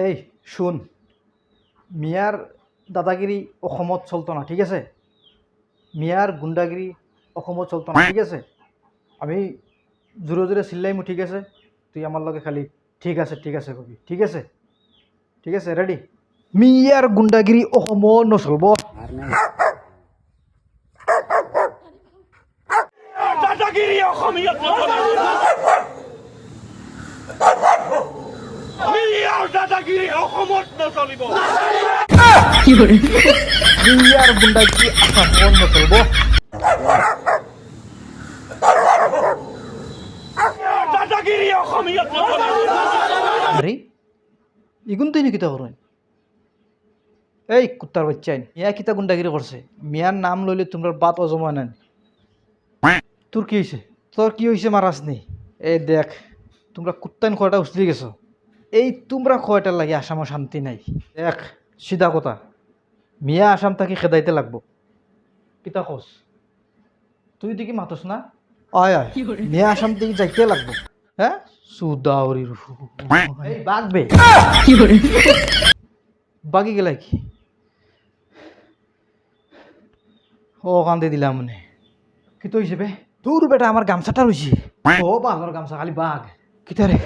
এই শুন, মিয়ার দাদাগিরি অসমত চলতো না, ঠিক আছে? মিয়ার গুন্ডাগিরি অসমত চলতো না, ঠিক আছে? আমি জোরে জোরে চিল্লাইমো, ঠিক আছে? তুই আমার লগে খালি ঠিক আছে কবি, ঠিক আছে? ঠিক আছে, রেডি? মিয়ার গুন্ডাগিরি অসমত নচলব। দাদাগিরি অসমত নচলিব। মিয়ার দাদাগিরি অসমত নচলিব। মিয়ার গুন্ডাগিরি অসমত নচলব। দাদাগিরি অসমত নচলিব। আরে ইগুন তুই কিতা করেন? এই কুত্তার বাচ্চাই, মিয়া কিতা গুন্ডাগিরি করছে? মিয়ার নাম লইলে তোমরা বাত অজমা নেন। তোর কি হয়েছে? তোর কি হয়েছে মারাস নি? এই দেখ, তোমরা কুত্তান খয়টা উছলি গেছো। এই তোমরা খয়টার লাগে আসামও শান্তি নাই। দেখ, সিধা কথা, মিয়া আসাম তাকে খেদাইতে লাগবো। কিতা কস? তুই দেখি মাতস না? আয় আয়, মিয়া আসাম থেকে যাইতে লাগবো। হ্যাঁ, সুদাউরি এই বাগবে বাকি গেলাই কি? ও কান্দে দিলাম মনে। কি তো হিসেবে তোর বেটা আমার গামছাটা রয়েছে। ও বালর গামছা খালি বাঘ কিতারে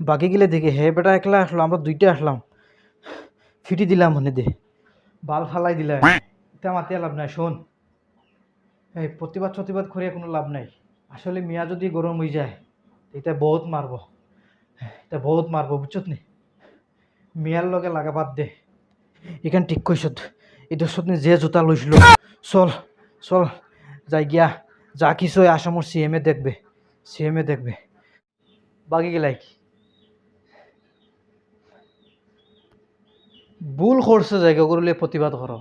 বাকি গেলে দেখে হে বেটা একলা আসলো, আমরা দুইটা আসলাম, ফিটি দিলাম মনে দে বাল ফালাই দিলাম। এটা মাতিয়া লাভ নাই। শোন, এই প্রতিবাদ করে কোনো লাভ নাই। আসলে মিয়া যদি গরম হয়ে যায় এটা বহুত মারব, এটা বহুত মারব, বুঝছত নি? মিয়ার লগে লাগা বাদ দে, এখান ঠিক কইছত। এটা সত্যি যে জোতা লইছিল, চল চল যাই গিয়া যা কিছু আসামর সিএমএ দেখবে বাকি গেলাই কি ভুল করছে জায়গা করলে প্রতিবাদ করো।